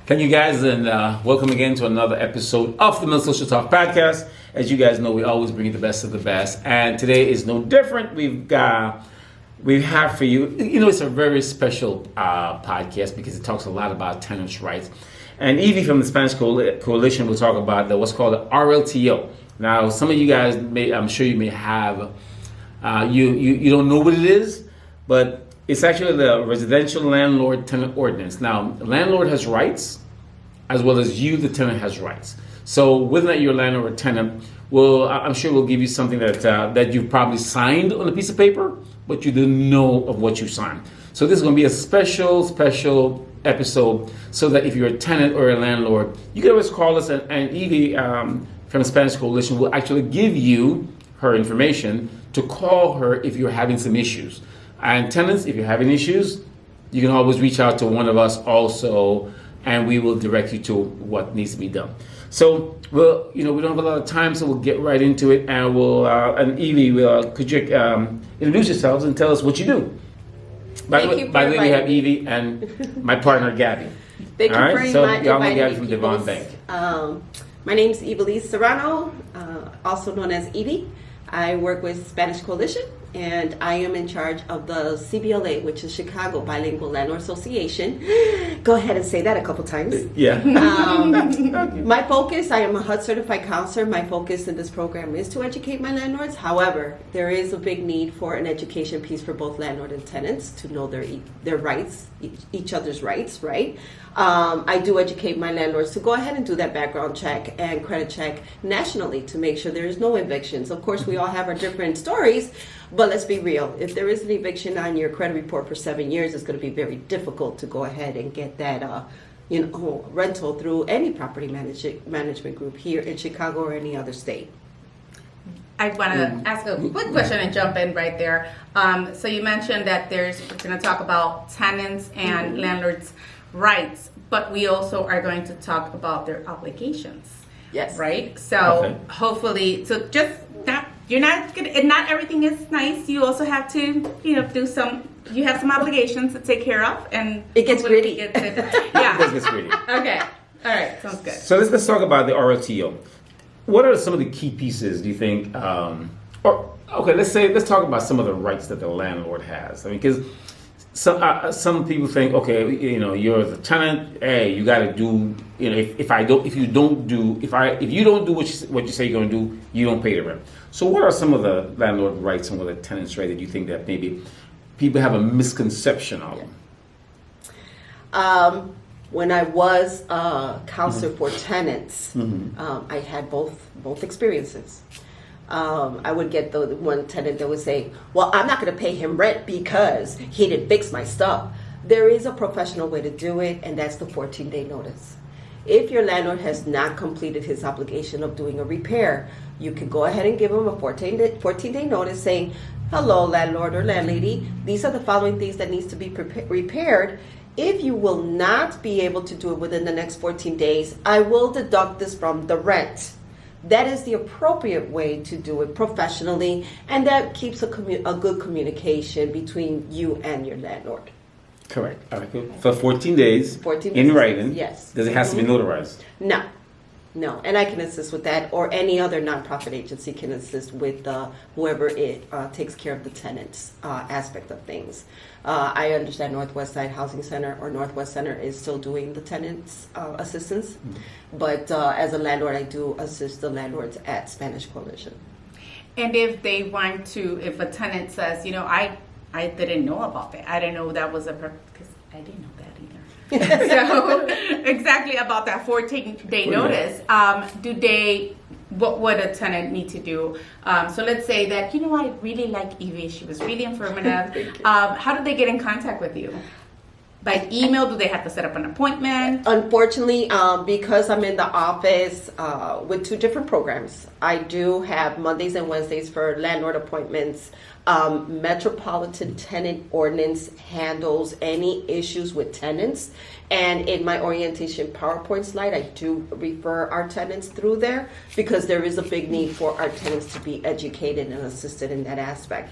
Thank you guys, and welcome again to another episode of the Middle Social Talk podcast. As you guys know, we always bring you the best of the best, and today is no different. We have for you, it's a very special podcast because it talks a lot about tenants' rights. And Evie from the Spanish Coalition will talk about what's called the RLTO. Now, some of you guys I'm sure you may have, you don't know what it is, but it's actually the Residential Landlord Tenant Ordinance. Now, the landlord has rights, as well as you, the tenant, has rights. So whether or not you're a landlord or tenant, I'm sure we'll give you something that you've probably signed on a piece of paper, but you didn't know of what you signed. So this is going to be a special episode, so that if you're a tenant or a landlord, you can always call us, and Evie from the Spanish Coalition will actually give you her information to call her if you're having some issues. And tenants, if you're having issues, you can always reach out to one of us also, and we will direct you to what needs to be done. So, we don't have a lot of time, so we'll get right into it. And and Evie, could you introduce yourselves and tell us what you do? By the way, we have Evie and my partner Gabby. Thank you for inviting y'all know Gabby from Devon Bank. My name is Ivylise Sorano, also known as Evie. I work with Spanish Coalition, and I am in charge of the CBLA, which is Chicago Bilingual Landlord Association. Go ahead and say that a couple times. Yeah. My focus, I am a HUD Certified Counselor. My focus in this program is to educate my landlords. However, there is a big need for an education piece for both landlord and tenants to know their rights, each other's rights, right? I do educate my landlords to go ahead and do that background check and credit check nationally to make sure there is no evictions. Of course, we all have our different stories, but let's be real. If there is an eviction on your credit report for 7 years, it's going to be very difficult to go ahead and get that rental through any property management group here in Chicago or any other state. I want to ask a quick question and jump in right there. So you mentioned that we're going to talk about tenants and landlords' rights, but we also are going to talk about their obligations. Yes. Right? So hopefully, not everything is nice. You also have to, you have some obligations to take care of, and it gets gritty. It gets gritty. Okay. All right. Sounds good. So let's talk about the RLTO. What are some of the key pieces, do you think? Let's talk about some of the rights that the landlord has. I mean, because some people think, you're the tenant. Hey, you got to do. If you don't do what you say you're going to do, you don't pay the rent. So, what are some of the landlord rights and what are the tenants' rights that you think that maybe people have a misconception of them? When I was a counselor for tenants, I had both experiences. I would get the one tenant that would say, well, I'm not going to pay him rent because he didn't fix my stuff. There is a professional way to do it, and that's the 14-day notice. If your landlord has not completed his obligation of doing a repair, you can go ahead and give him a 14-day notice saying, hello, landlord or landlady, these are the following things that needs to be repaired. If you will not be able to do it within the next 14 days, I will deduct this from the rent. That is the appropriate way to do it professionally, and that keeps a good communication between you and your landlord. Correct. All right. For 14 days, in writing. Yes. Does it have to be notarized? No, and I can assist with that, or any other nonprofit agency can assist with whoever takes care of the tenants aspect of things. I understand Northwest Side Housing Center or Northwest Center is still doing the tenants assistance, but as a landlord, I do assist the landlords at Spanish Coalition. And if if a tenant says, I didn't know about that. I didn't know that was because I didn't know that either. So exactly about that 14-day notice, what would a tenant need to do? So let's say that, I really like Evie. She was really informative. How do they get in contact with you? By email? Do they have to set up an appointment? Unfortunately, because I'm in the office with two different programs, I do have Mondays and Wednesdays for landlord appointments. Metropolitan Tenant Ordinance handles any issues with tenants, And in my orientation PowerPoint slide, I do refer our tenants through there because there is a big need for our tenants to be educated and assisted in that aspect.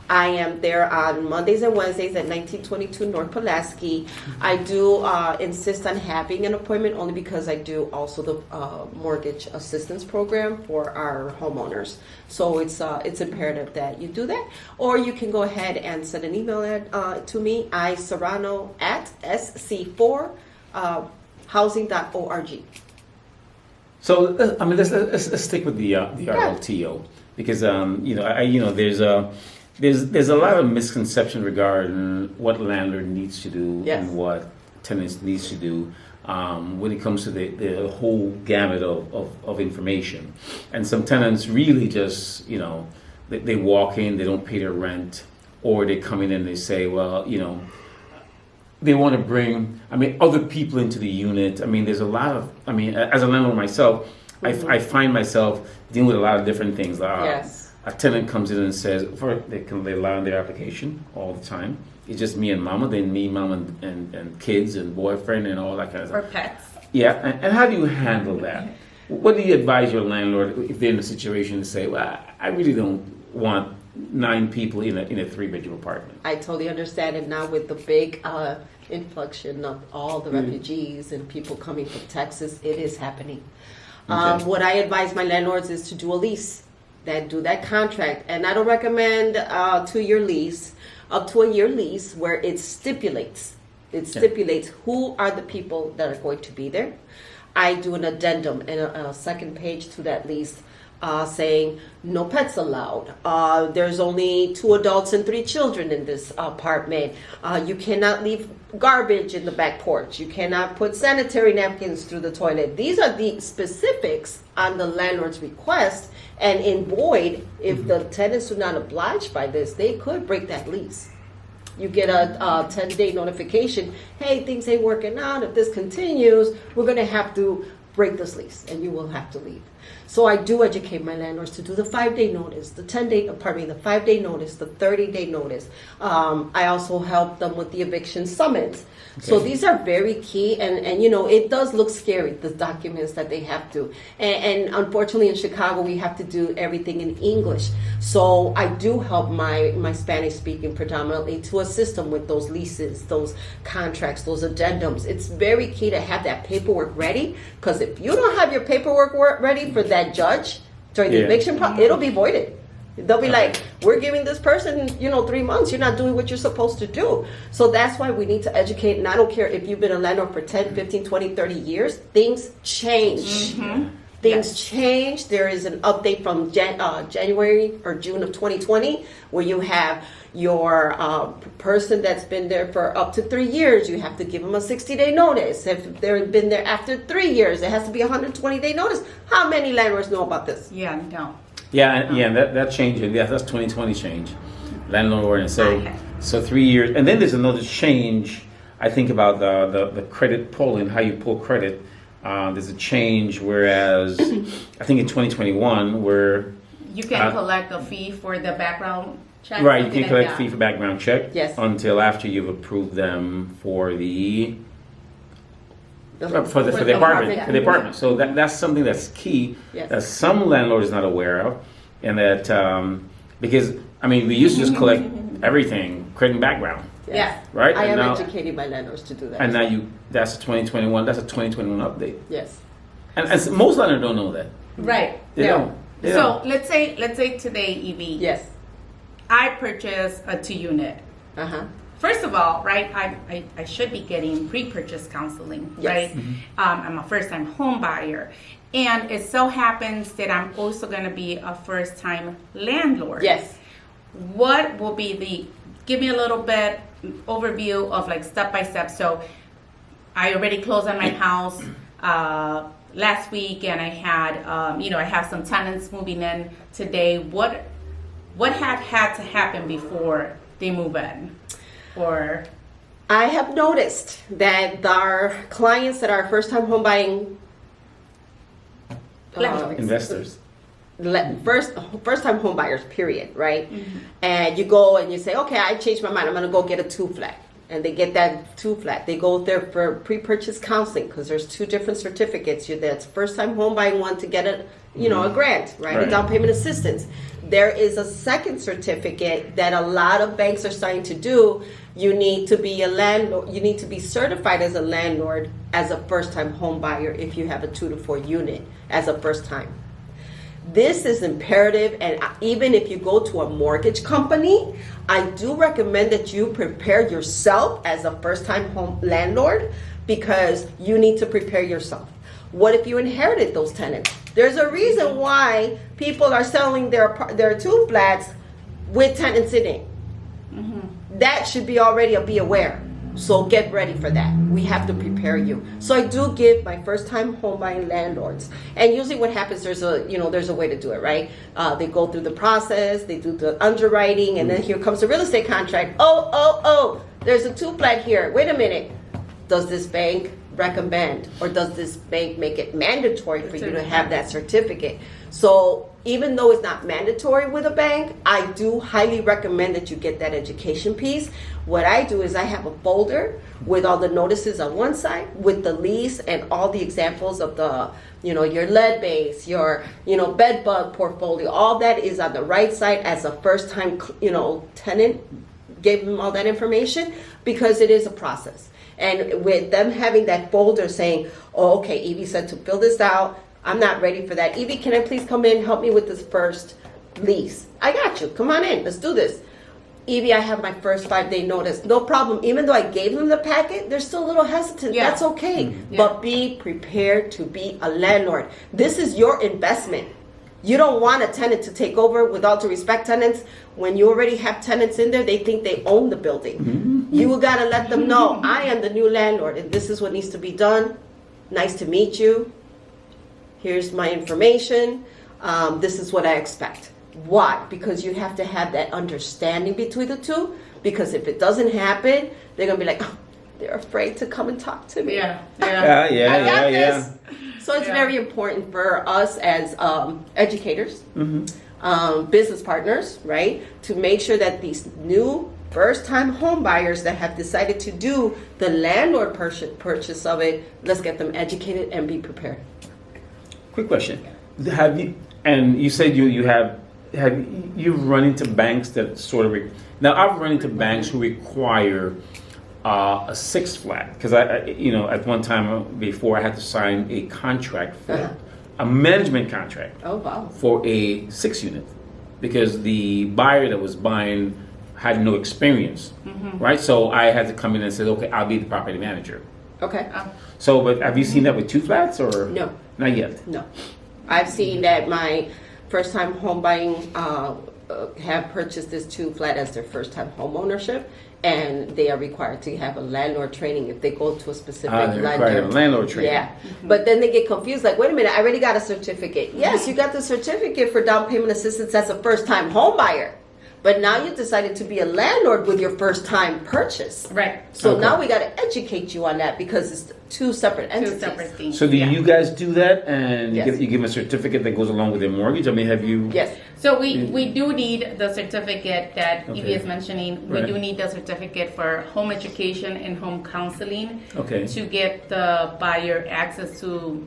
I am there on Mondays and Wednesdays at 1922 North Pulaski. I do insist on having an appointment only because I do also the mortgage assistance program for our homeowners. So it's imperative that you do that. Or you can go ahead and send an email to me, Sorano at sc4 housing.org. So I mean, let's stick with the RLTO because there's a lot of misconception regarding what landlord needs to do and what tenants needs to do when it comes to the whole gamut of information. And some tenants really just, they walk in, they don't pay their rent, or they come in and they say, well, they want to bring, other people into the unit. There's a lot of, as a landlord myself, I find myself dealing with a lot of different things. Yes. A tenant comes in and says, they lie on their application all the time. It's just me and mama, then me, mama, and kids and boyfriend and all that kind of stuff. Or pets. Yeah, and how do you handle that? What do you advise your landlord if they're in a situation to say, well, I really don't want 9 people in a 3-bedroom apartment? I totally understand it now with the big influx of all the refugees and people coming from Texas. It is happening. Okay. What I advise my landlords is to do a lease. Do that contract, and I don't recommend a 2-year lease, up to a year lease where it stipulates who are the people that are going to be there. I do an addendum and a second page to that lease saying no pets allowed. There's only 2 adults and 3 children in this apartment. You cannot leave garbage in the back porch. You cannot put sanitary napkins through the toilet. These are the specifics on the landlord's request. And in void, if the tenants are not obliged by this, they could break that lease. You get a 10-day notification, hey, things ain't working out. If this continues, we're going to have to break this lease and you will have to leave. So I do educate my landlords to do the 5-day notice, the 5-day notice, the 30-day notice. I also help them with the eviction summons. Okay. So these are very key, and it does look scary, the documents that they have to. And unfortunately in Chicago, we have to do everything in English. So I do help my Spanish speaking predominantly to assist them with those leases, those contracts, those addendums. It's very key to have that paperwork ready, because if you don't have your paperwork ready for that judge during the eviction process, it'll be voided. They'll be like, we're giving this person, 3 months. You're not doing what you're supposed to do. So that's why we need to educate. And I don't care if you've been a landlord for 10, 15, 20, 30 years. Things change. Mm-hmm. Things change. There is an update from January or June of 2020 where you have your person that's been there for up to 3 years. You have to give them a 60-day notice. If they've been there after 3 years, it has to be a 120-day notice. How many landlords know about this? Yeah, no. That changed. Yeah, that's 2020 change. Landlord ordinance. So 3 years, and then there's another change. I think about the credit pulling, how you pull credit. There's a change, whereas I think in 2021, where you can collect a fee for the background check. Right, you can collect a fee for background check. Yes. Until after you've approved them for the apartment. So that's something that's key that some landlord is not aware of, and that because we used to just collect everything, credit and background. Yes. Right. I am educating my landlords to do that. And now that's 2021. That's a 2021 update. Yes. And most landlords don't know that. Right. They don't. So let's say today, Evie. Yes. I purchase a 2-unit. First of all, right, I should be getting pre-purchase counseling, right? Mm-hmm. I'm a first-time home buyer. And it so happens that I'm also going to be a first-time landlord. Yes. What will be give me a little bit overview of like step-by-step. So I already closed on my house last week, and I had, I have some tenants moving in today. What had to happen before they move in? Or I have noticed that our clients that are first-time home buying investors, first-time home buyers, period, right? Mm-hmm. And you go and you say, okay, I changed my mind. I'm going to go get a 2-flat. and they get that 2 flat. They go there for pre-purchase counseling because there's 2 different certificates. That's first-time home buying one to get a grant, right? Right. A down payment assistance. There is a second certificate that a lot of banks are starting to do. You need to be a landlord. You need to be certified as a landlord as a first-time home buyer if you have a 2 to 4 unit as a first time. This is imperative, and even if you go to a mortgage company, I do recommend that you prepare yourself as a first-time home landlord because you need to prepare yourself. What if you inherited those tenants? There's a reason why people are selling their 2 flats with tenants in it. That should be already be aware. So get ready for that. We have to prepare you. So I do give my first-time home buying landlords, and usually what happens, there's a way to do it, right? They go through the process, they do the underwriting, and then here comes the real estate contract. Oh, there's a 2 flat here. Wait a minute. Does this bank recommend, or does this bank make it mandatory for you to have that certificate? So even though it's not mandatory with a bank, I do highly recommend that you get that education piece. What I do is I have a folder with all the notices on one side, with the lease and all the examples of the, your lead base, your, bed bug portfolio. All that is on the right side as a first time, tenant. Gave them all that information because it is a process. And with them having that folder saying, oh, okay, Evie said to fill this out. I'm not ready for that. Evie, can I please come in, help me with this first lease? I got you. Come on in. Let's do this. Evie, I have my first 5-day notice. No problem. Even though I gave them the packet, they're still a little hesitant. Yeah. That's okay. Yeah. But be prepared to be a landlord. This is your investment. You don't want a tenant to take over. With all due respect, tenants, when you already have tenants in there, they think they own the building. You got to let them know, I am the new landlord, and this is what needs to be done. Nice to meet you. Here's my information. This is what I expect. Why? Because you have to have that understanding between the two. Because if it doesn't happen, they're going to be like, oh, they're afraid to come and talk to me. Yeah. I got this. So it's Yeah. very important for us as educators, business partners, right, to make sure that these new first-time home buyers that have decided to do the landlord purchase of it, let's get them educated and be prepared. Quick question: have you? And you said you've run into banks that sort of now I've run into banks who require a 6 flat because I at one time before I had to sign a contract for a management contract. Oh, wow. For a 6 unit because the buyer that was buying had no experience, right? So I had to come in and say, okay, I'll be the property manager. Okay. So, but have you seen that with 2 flats or No. Not yet. No. I've seen that my first-time home buying have purchased this 2 flat as their first-time home ownership, and they are required to have a landlord training if they go to a specific They require lender. a landlord training. Yeah, but then they get confused. Like, wait a minute, I already got a certificate. Yes, you got the certificate for down payment assistance as a first-time home buyer, but now you decided to be a landlord with your first-time purchase. Right. So Okay. now we got to educate you on that because it's 2 separate entities. 2 separate things. So do you guys do that and Yes. you give them a certificate that goes along with their mortgage? I mean, have you? Yes. So we do need the certificate that Okay. Evie is mentioning. We Right. do need the certificate for home education and home counseling Okay. to get the buyer access to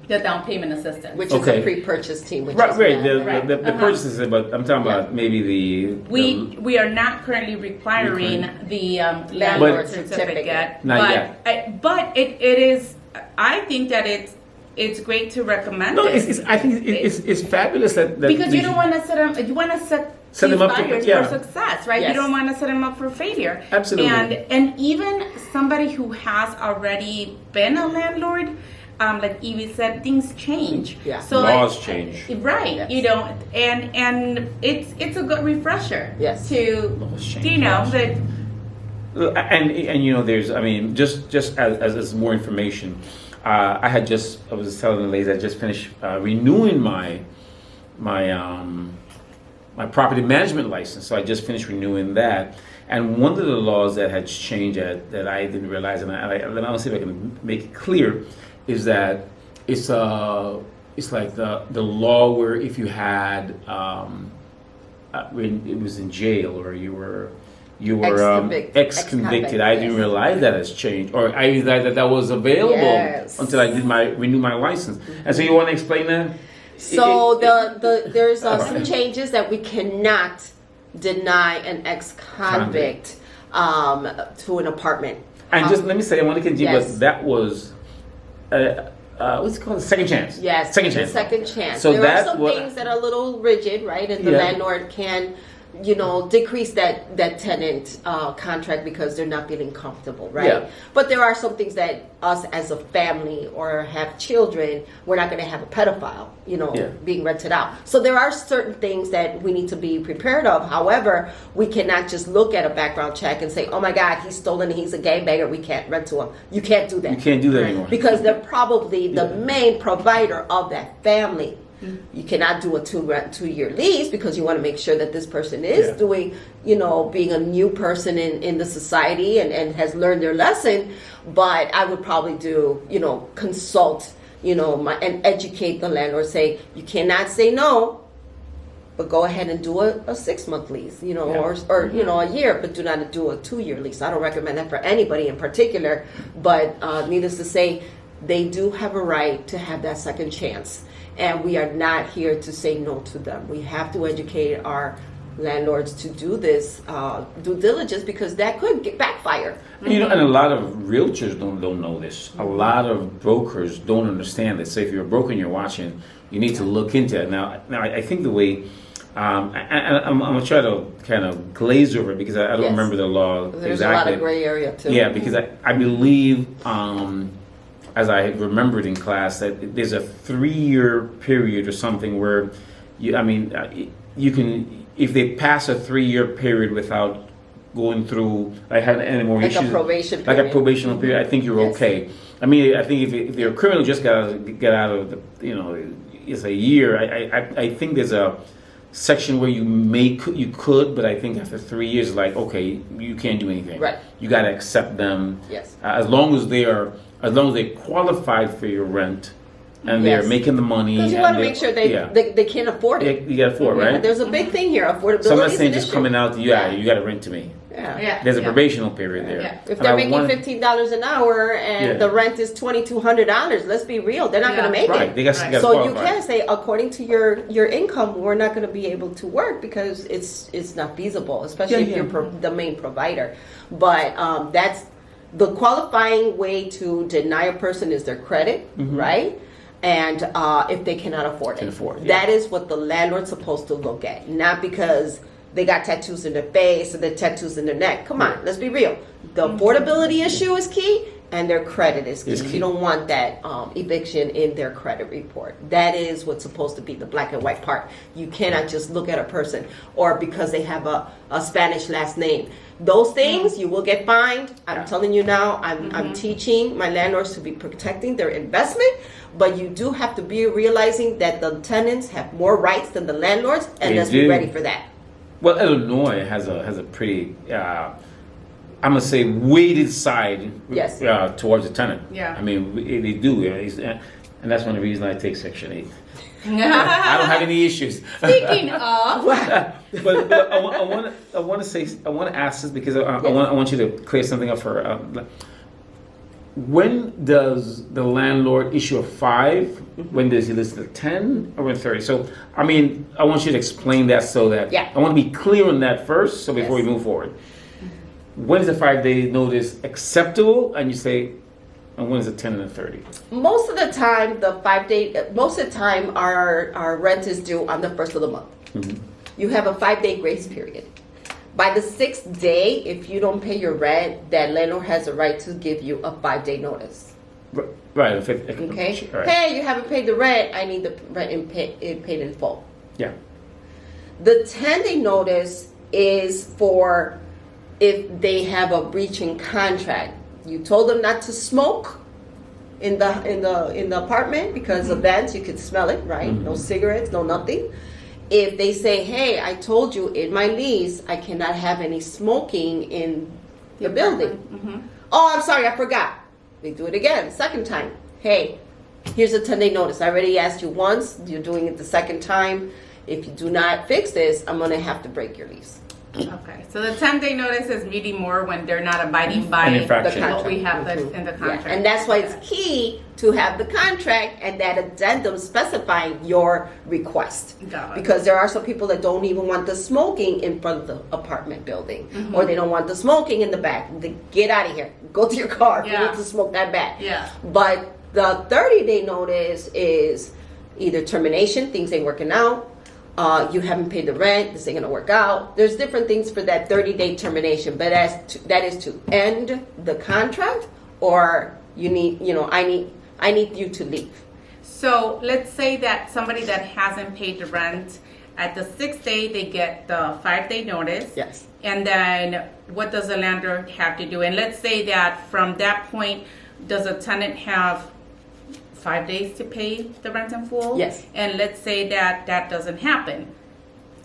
the down payment assistance. Which is Okay. a pre-purchase team. Which Right, is right. not- The, Right. the, the Uh-huh. purchases, but I'm talking about maybe the We are not currently requiring the landlord But- certificate, Not but yet. but it is. I think that it's great to recommend no. it. I think it's fabulous that Because we you don't should- want to set them. You want to set Set these them up for- buyers yeah. for success, right? Yes. You don't want to set them up for failure. Absolutely. And even somebody who has already been a landlord, like Evie said, things change. Yeah. So Laws change. Right. Yes. You know, and it's a good refresher. Yes. To Laws change, you know laws. that. And there's just as more information. I was telling the ladies I just finished renewing my property management license. So I just finished renewing that. And one of the laws that had changed that I didn't realize, and I'll see if I can make it clear, is that it's like the law where if you had when it was in jail or you were you were ex-convicted. I didn't realize that has changed, or I realized that was available until I did renew my license. And so you want to explain that? So there's some changes that we cannot deny an ex-convict to an apartment. And just let me say, I want to continue, but that was what's it called? Second chance. Yes, second chance. Second chance. So there are some things that are a little rigid, right? And the landlord can, decrease that tenant contract because they're not feeling comfortable, right? Yeah. But there are some things that us as a family or have children, we're not going to have a pedophile, being rented out. So there are certain things that we need to be prepared of. However, we cannot just look at a background check and say, oh my God, he's stolen, he's a gangbanger, we can't rent to him. You can't do that. You can't do that anymore. Because they're probably the main provider of that family. You cannot do a 2-year lease because you want to make sure that this person is doing, being a new person in the society and has learned their lesson. But I would probably do, consult, and educate the landlord. Say, you cannot say no, but go ahead and do a 6-month lease, or a year, but do not do a 2-year lease. I don't recommend that for anybody in particular. But needless to say, they do have a right to have that second chance. And we are not here to say no to them. We have to educate our landlords to do this due diligence because that could backfire. And a lot of realtors don't know this. A lot of brokers don't understand this. So if you're a broker and you're watching, you need to look into it. Now I think the way, I'm going to try to kind of glaze over it because I don't remember the law There's exactly. a lot of gray area too. Yeah, because I believe, as I remembered in class, that there's a 3-year period or something where, you can, if they pass a 3-year period without going through, any more like issues, a probation like period. a probational period, I think you're okay. I think if they're a criminal, just get out of the, it's a year. I think there's a section where you could, but I think after 3 years, like, okay, you can't do anything. Right. You got to accept them. Yes. As long as they qualified for your rent and they're making the money. Because you want to make sure they can afford it. You got to afford, right? There's a big thing here. Affordability. So I'm not is saying an just issue. coming out, you got to rent to me. Yeah. There's a probational period there. Yeah. If they're making $15 an hour and the rent is $2,200, let's be real, they're not going to make it. They got to So you qualify. can't say, according to your income, we're not going to be able to work because it's not feasible, especially if you're the main provider. But that's the qualifying way to deny a person is their credit, right? And if they cannot afford it. That is what the landlord's supposed to look at, not because they got tattoos in their face and the tattoos in their neck. Come on, let's be real. The affordability issue is key, and their credit is key. You don't want that eviction in their credit report. That is what's supposed to be the black and white part. You cannot just look at a person or because they have a Spanish last name. Those things, you will get fined. I'm telling you now, I'm teaching my landlords to be protecting their investment, but you do have to be realizing that the tenants have more rights than the landlords, and let's be ready for that. Well, Illinois has a pretty, I'm gonna say, weighted side towards the tenant. Yeah. I mean, they do, and that's one of the reasons I take Section 8. I don't have any issues. Speaking of, but I want to ask this because I want you to clear something up for. When does the landlord issue a 5? When does he list a 10 or a 30? So, I want you to explain that so that I want to be clear on that first. So before we move forward, when is a 5-day notice acceptable? And you say, and when is a 10 and a 30? Most of the time, our rent is due on the 1st of the month. You have a 5-day grace period. By the 6th day, if you don't pay your rent, that landlord has a right to give you a 5-day notice. Right. Okay. Right. Hey, you haven't paid the rent. I need the rent paid in full. Yeah. The 10-day notice is for if they have a breach in contract. You told them not to smoke in the apartment because of vents, you could smell it, right? No cigarettes, no nothing. If they say, hey, I told you in my lease I cannot have any smoking in the building. Oh, I'm sorry, I forgot. They do it again, second time. Hey, here's a 10-day notice. I already asked you once. You're doing it the second time. If you do not fix this, I'm going to have to break your lease. Okay, so the 10-day notice is really more when they're not abiding An by infraction. what we have in the Yeah, contract. and that's why it's key to have the contract and that addendum specifying your request. Got it. Because there are some people that don't even want the smoking in front of the apartment building, Mm-hmm. or they don't want the smoking in the back. Get out of here. Go to your car. You Yeah. need to smoke that back. Yeah. But the 30-day notice is either termination, things ain't working out. You haven't paid the rent, this ain't gonna work out. There's different things for that 30-day termination, but that is to end the contract, or you need, I need you to leave. So let's say that somebody that hasn't paid the rent, at the 6th day, they get the 5-day notice. Yes. And then what does the landlord have to do? And let's say that from that point, does a tenant have 5 days to pay the rent in full? Yes. And let's say that that doesn't happen.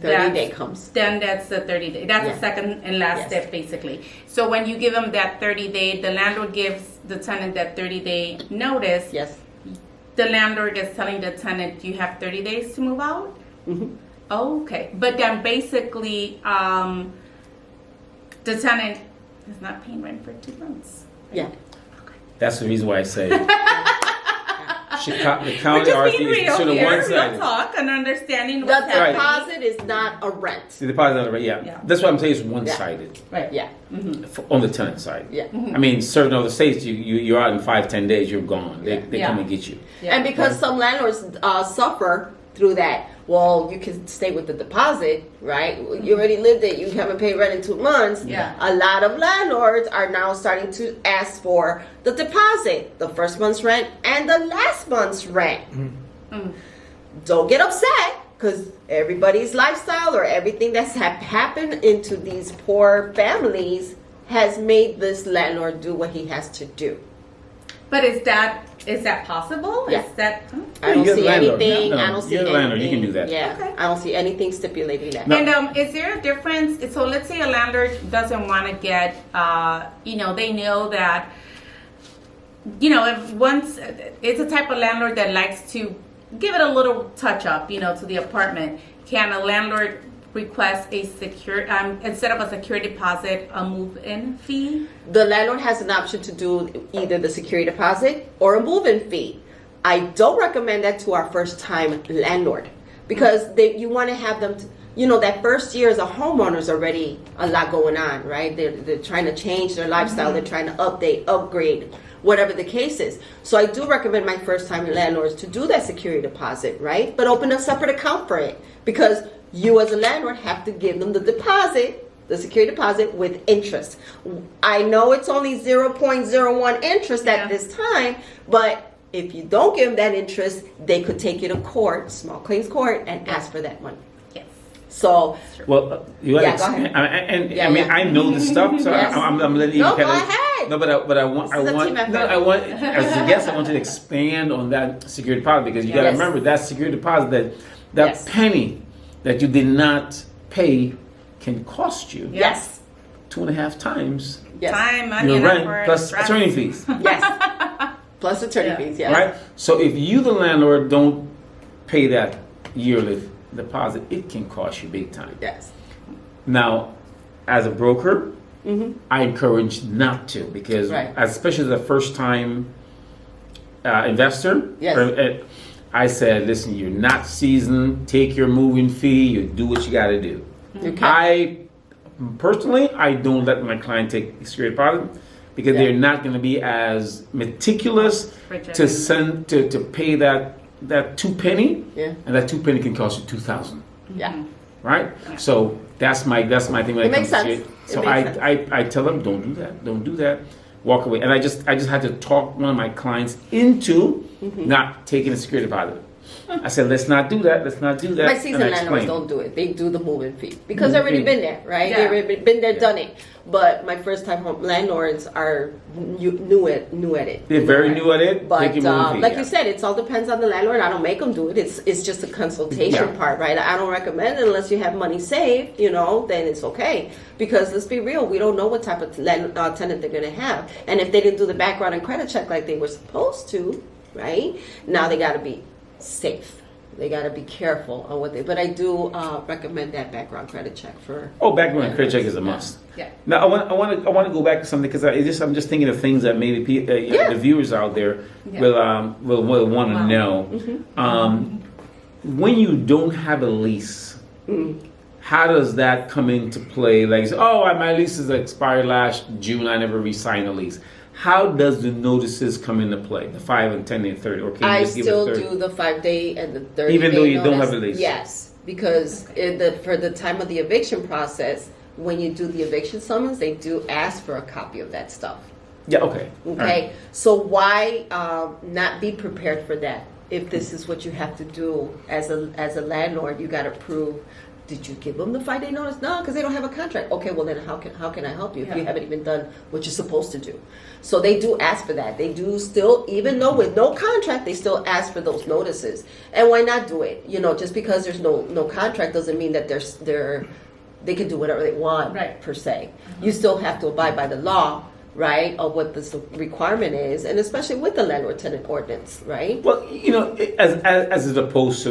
30-day comes. Then that's the 30 day. That's Yeah. the second and last Yes. step, basically. So when you give them that 30 day, the landlord gives the tenant that 30-day notice. Yes. The landlord is telling the tenant, you have 30 days to move out? Mm-hmm. Oh, okay. But then basically, the tenant is not paying rent for 2 months. Yeah. That's the reason why I say Chicago, the We're county just RFP being is real sort of here, real one-sided. talk and understanding The what's happening. deposit is not a rent. The deposit on the rent, yeah. Yeah. That's what I'm saying. It's one-sided Right. Yeah. on the tenant side. Yeah. I mean, certain other states, you're out in 5-10 days, you're gone. They Yeah. come and get you. Yeah. And because some landlords suffer through that, well, you can stay with the deposit, right? You already lived it. You haven't paid rent in 2 months. Yeah. A lot of landlords are now starting to ask for the deposit, the first month's rent and the last month's rent. Don't get upset, because everybody's lifestyle or everything that's happened into these poor families has made this landlord do what he has to do. But is that possible? Yeah. Is that I don't You're the see landlord. anything. No, I don't see you're the anything. landlord. You can do that. Yeah, Okay. I don't see anything stipulating that. No. And is there a difference? So let's say a landlord doesn't want to get, they know that, if once, it's a type of landlord that likes to give it a little touch up, to the apartment. Can a landlord request a instead of a security deposit, a move-in fee? The landlord has an option to do either the security deposit or a move-in fee. I don't recommend that to our first-time landlord, because you want to have them, that first year as a homeowner is already a lot going on, right? They're trying to change their lifestyle. They're trying to update, upgrade, whatever the case is. So I do recommend my first-time landlords to do that security deposit, right? But open a separate account for it, because you as a landlord have to give them the deposit, the security deposit with interest. I know it's only 0.01 interest at Yeah. this time, but if you don't give them that interest, they could take you to court, small claims court, and ask for that money. Yes. So, Well, you Yeah, gotta go ahead. and Yeah, I mean, yeah. I know this stuff, so Yes. I'm letting you. No, go kinda- ahead. No, but I want, This is a team effort. I want, as a guest, I want you to expand on that security deposit, because you got to Yes. remember that security deposit, that Yes. penny that you did not pay can cost you yes. 2.5 times Yes. Time, money, your and rent effort, plus stress. attorney fees. Yes. Plus attorney Yeah. fees, yes. Right? So if you, the landlord, don't pay that yearly deposit, it can cost you big time. Yes. Now, as a broker, I encourage not to, because Right. especially as a first-time investor, Yes. I said, listen, you're not seasoned. Take your moving fee. You do what you got to do. Okay. I personally, I don't let my client take security deposit, because Yeah. they're not going to be as meticulous Rigid. to send to pay that 2 penny, Yeah. and that 2 penny can cost you 2,000. Yeah. Right? So that's my thing when It it makes comes to sense. it. It So makes I tell them, don't do that. Walk away. And I just had to talk one of my clients into not taking a security deposit. I said, let's not do that. My And seasoned I landlords explained. don't do it. They do the moving fee because they've already been there, right? Yeah. They've already been there, Yeah. done it. But my first time home landlords are new at it. They're very new at it. But Take your moving fee, like yeah. you said, it all depends on the landlord. I don't make them do it. It's just a consultation Yeah. part, right? I don't recommend it unless you have money saved. Then it's okay. Because let's be real, we don't know what type of tenant they're going to have, and if they didn't do the background and credit check like they were supposed to, right? Now they got to be safe. They got to be careful on what they. But I do recommend that background credit check for. Background credit check is a must. Yeah. Now I want to go back to something because I'm just thinking of things that maybe the viewers out there will want to know. When you don't have a lease, how does that come into play? Like, my lease is expired last June. I never re-signed a lease. How does the notices come into play? The 5 and 10 and 30, or can you I just give still a 30? do the 5-day and the 30-day Even though you don't notice. have a lease? Yes, because for the time of the eviction process, when you do the eviction summons, they do ask for a copy of that stuff. Yeah, okay. Okay, so why not be prepared for that? If this is what you have to do as a landlord, you got to prove. Did you give them the 5-day notice? No, because they don't have a contract. Okay, well then how can I help you if you haven't even done what you're supposed to do? So they do ask for that. They do still, even though with no contract, they still ask for those notices. And why not do it? Just because there's no contract doesn't mean that they can do whatever they want, right, per se. You still have to abide by the law, right, of what this requirement is, and especially with the landlord tenant ordinance, right? Well, as opposed to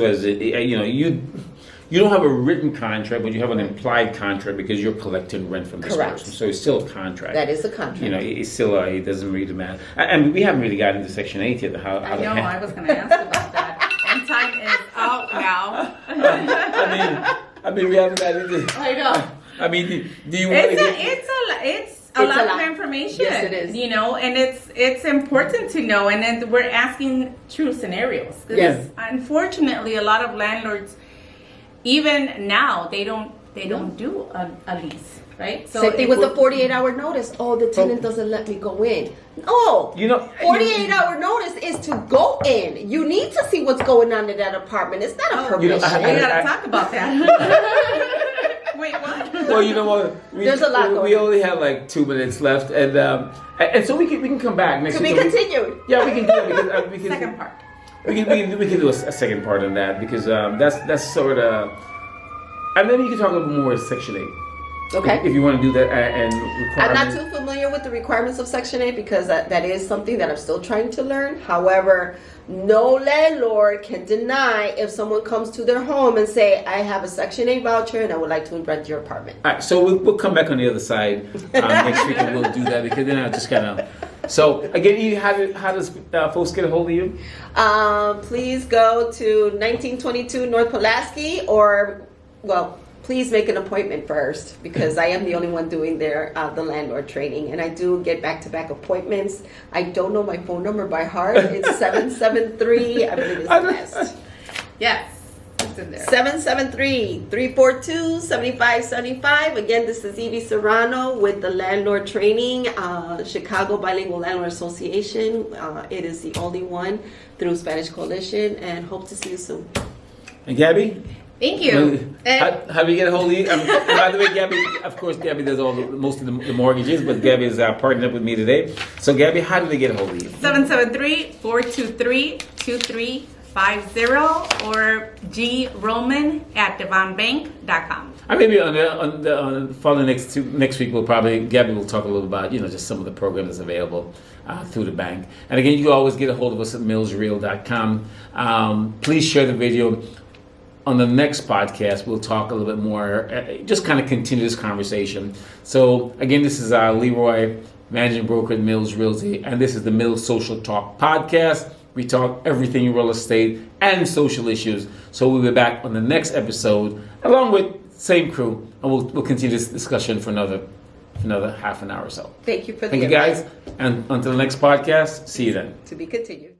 you don't have a written contract, but you have an implied contract because you're collecting rent from this Correct. person. So it's still a contract. That is a contract. It's still it doesn't really matter. And we haven't really gotten into Section 8 yet. I was going to ask about that. And time is out now. I mean, we haven't gotten into. I know. I mean, do you want to get? It's a lot of information. Yes, it is. And it's important to know. And then we're asking true scenarios. Yes. Unfortunately, a lot of landlords, even now, they don't do a lease, right? So same thing with the 48-hour notice. Oh, the tenant doesn't let me go in. No, 48-hour notice is to go in. You need to see what's going on in that apartment. It's not a permission. We gotta talk about that. Wait, what? Well, you know what? There's a lot going We on. only have like 2 minutes left, and so we can come back next To week. be continued. Yeah, we can do it because Second part. We can do a second part on that because that's sort of, and then you can talk a little more Section 8. Okay. If you want to do that and I'm not requirements. too familiar with the requirements of Section 8 because that is something that I'm still trying to learn. However, no landlord can deny if someone comes to their home and say, I have a Section 8 voucher and I would like to rent your apartment. All right, so we'll come back on the other side next week and we'll do that because then I'll just kind of. So again, Edie, how does folks get a hold of you? Please go to 1922 North Pulaski please make an appointment first because I am the only one doing the landlord training and I do get back-to-back appointments. I don't know my phone number by heart. It's 773, I believe it's the best. Yes, it's in there. 773-342-7575. Again, this is Evie Sorano with the Landlord Training, Chicago Bilingual Landlord Association. It is the only one through Spanish Coalition and hope to see you soon. And Gabby? Thank you. How do we get a hold of you? By the way, Gabby, of course, Gabby does most of the mortgages, but Gabby is partnering up with me today. So, Gabby, how do they get a hold of you? 773-423-2350 or groman@devonbank.com. Maybe on the following next week, Gabby will talk a little about just some of the programs that's available through the bank. And again, you can always get a hold of us at millsreal.com. Please share the video. On the next podcast, we'll talk a little bit more, just kind of continue this conversation. So, again, this is Leroy, Managing Broker at Mills Realty, and this is the Mills Social Talk Podcast. We talk everything in real estate and social issues. So we'll be back on the next episode, along with same crew, and we'll continue this discussion for another half an hour or so. Thank you for the Thank you, guys, and until the next podcast, see you then. To be continued.